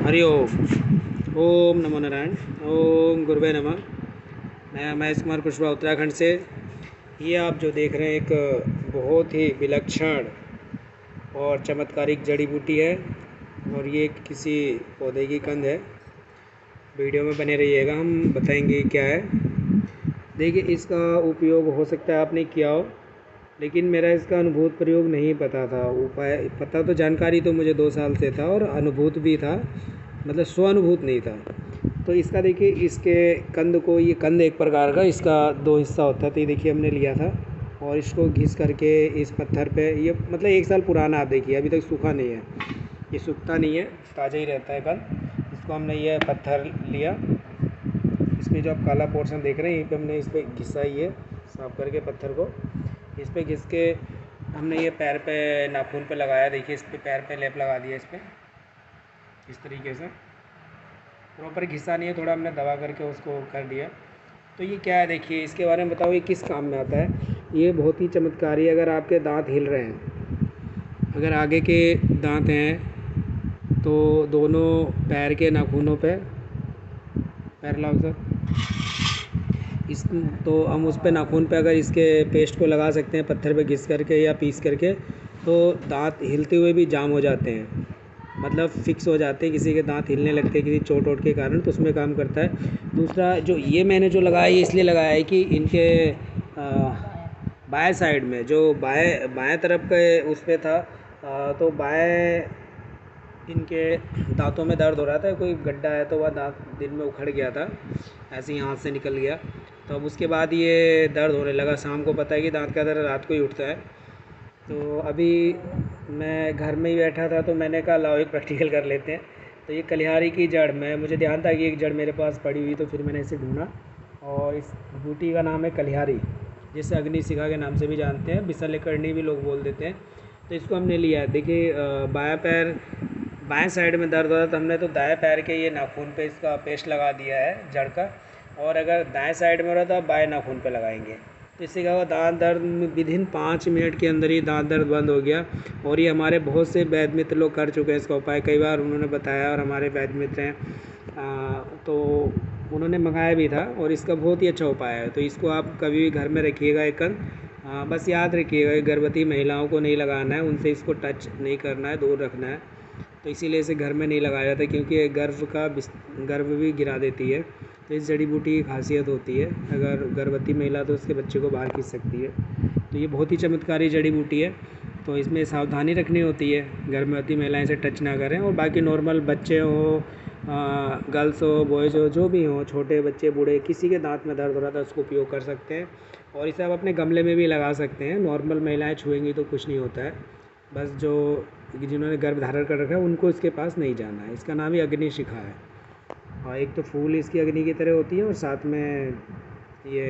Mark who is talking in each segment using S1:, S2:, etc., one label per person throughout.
S1: हरि ओम। ओम नमो नारायण। ओम गुरुवे नमः। मैं महेश कुमार कुशवाहा उत्तराखंड से। ये आप जो देख रहे हैं एक बहुत ही विलक्षण और चमत्कारिक जड़ी बूटी है और ये किसी पौधे की कंद है। वीडियो में बने रहिएगा, हम बताएंगे क्या है। देखिए, इसका उपयोग हो सकता है आपने किया हो, लेकिन मेरा इसका अनुभूत प्रयोग नहीं पता था। उपाय पता तो, जानकारी तो मुझे 2 साल से था और अनुभूत भी था, मतलब स्वानुभूत नहीं था। तो इसका देखिए, इसके कंद को, ये कंद एक प्रकार का, इसका 2 हिस्सा होता है। तो ये देखिए हमने लिया था और इसको घिस करके इस पत्थर पे, ये मतलब 1 साल पुराना, आप देखिए अभी तक सूखा नहीं है, ये सूखता नहीं है, ताज़ा ही रहता है कंद। इसको हमने ये पत्थर लिया, इसमें जो आप काला पोर्शन देख रहे हैं, यहीं पे हमने इस पर घिसा ही है, साफ करके पत्थर को इस पे घिस के हमने ये पैर पे, नाखून पे लगाया। देखिए इस पे पैर पे लेप लगा दिया, इस पे इस तरीके से प्रॉपर घिसा नहीं है, थोड़ा हमने दबा करके उसको कर दिया। तो ये क्या है, देखिए इसके बारे में बताओ, ये किस काम में आता है। ये बहुत ही चमत्कारी है। अगर आपके दांत हिल रहे हैं, अगर आगे के दांत हैं तो दोनों पैर के नाखूनों पे, पैर लाओ सर, इस तो हम उस पे नाखून पे अगर इसके पेस्ट को लगा सकते हैं पत्थर पे घिस करके या पीस करके, तो दांत हिलते हुए भी जाम हो जाते हैं, मतलब फिक्स हो जाते हैं। किसी के दांत हिलने लगते हैं किसी चोट वोट के कारण, तो उसमें काम करता है। दूसरा जो ये मैंने जो लगाया, ये इसलिए लगाया है कि इनके बाएं साइड में, जो बाएं तरफ के उस पर था, तो बाएं इनके दांतों में दर्द हो रहा था। कोई गड्ढा है तो वह दांत दिन में उखड़ गया था, ऐसे ही हाथ से निकल गया। तो अब उसके बाद ये दर्द होने लगा शाम को। पता है कि दांत का दर्द रात को ही उठता है। तो अभी मैं घर में ही बैठा था, तो मैंने कहा लाओ एक प्रैक्टिकल कर लेते हैं। तो ये कलिहारी की जड़, मुझे ध्यान था कि एक जड़ मेरे पास पड़ी हुई, तो फिर मैंने इसे ढूंढा और इस बूटी का नाम है कलिहारी, जिसे अग्निशिखा के नाम से भी जानते हैं, बिसलेकरनी भी लोग बोल देते हैं। तो इसको हमने लिया है। देखिए बायां पैर, बाएं साइड में दर्द हो रहा था, हमने तो दाएं पैर के ये नाखून पे इसका पेस्ट लगा दिया है जड़ का। और अगर दाएं साइड में हो रहा था, बाएं नाखून पे लगाएंगे। तो इससे क्या हुआ, दांत दर्द विदिन 5 मिनट के अंदर ही दांत दर्द बंद हो गया। और ये हमारे बहुत से वैद्य मित्र लोग कर चुके हैं इसका उपाय, कई बार उन्होंने बताया, और हमारे वैद्य मित्र हैं तो उन्होंने मंगाया भी था, और इसका बहुत ही अच्छा उपाय है। तो इसको आप कभी भी घर में रखिएगा एक कंद। बस याद रखिएगा, गर्भवती महिलाओं को नहीं लगाना है, उनसे इसको टच नहीं करना है, दूर रखना है। तो इसीलिए इसे घर में नहीं लगाया जाता, क्योंकि गर्भ भी गिरा देती है। तो इस जड़ी बूटी की खासियत होती है, अगर गर्भवती महिला तो उसके बच्चे को बाहर खींच सकती है। तो ये बहुत ही चमत्कारी जड़ी बूटी है। तो इसमें सावधानी रखनी होती है, गर्भवती महिलाएं इसे टच ना करें। और बाकी नॉर्मल बच्चे हो, गर्ल्स हो, बॉयज़ हो, जो भी हो, छोटे बच्चे, बूढ़े, किसी के दांत में दर्द हो रहा था उसको उपयोग कर सकते हैं। और इसे आप अपने गमले में भी लगा सकते हैं। नॉर्मल महिलाएं छुएंगी तो कुछ नहीं होता है, बस जो जिन्होंने गर्भ धारण कर रखा है उनको इसके पास नहीं जाना है। इसका नाम ही अग्निशिखा है। और एक तो फूल इसकी अग्नि की तरह होती है, और साथ में ये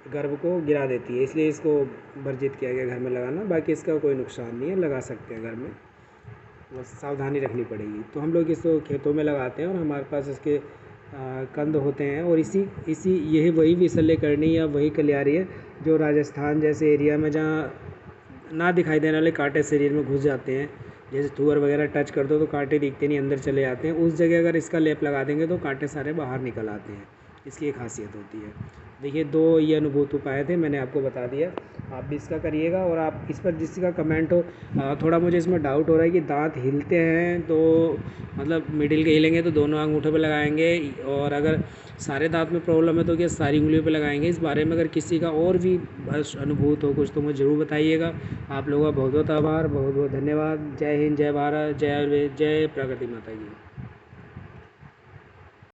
S1: गर्भ को गिरा देती है, इसलिए इसको वर्जित किया गया घर में लगाना। बाकी इसका कोई नुकसान नहीं है, लगा सकते हैं घर में, बस सावधानी रखनी पड़ेगी। तो हम लोग इसको खेतों में लगाते हैं, और हमारे पास इसके कंद होते हैं। और इसी यही वही विसल्यकरणी या वही कलियारी है जो राजस्थान जैसे एरिया में, जहाँ ना दिखाई देने वाले कांटे शरीर में घुस जाते हैं, जैसे तुअर वगैरह टच कर दो तो कांटे दिखते नहीं, अंदर चले जाते हैं, उस जगह अगर इसका लेप लगा देंगे तो कांटे सारे बाहर निकल आते हैं। इसकी एक खासियत होती है। देखिए 2 ये अनुभूत उपाय थे, मैंने आपको बता दिया, आप भी इसका करिएगा। और आप इस पर जिसका कमेंट हो, थोड़ा मुझे इसमें डाउट हो रहा है कि दांत हिलते हैं तो मतलब मिडिल के हिलेंगे तो दोनों अंगूठों पे लगाएंगे, और अगर सारे दांत में प्रॉब्लम है तो क्या सारी उंगलियों पे लगाएंगे। इस बारे में अगर किसी का और भी बस अनुभूत हो कुछ, तो मुझे ज़रूर बताइएगा। आप लोगों का बहुत बहुत आभार, बहुत बहुत धन्यवाद। जय हिंद, जय भारत, जय आयुर्वेद, जय प्रकृति माता की।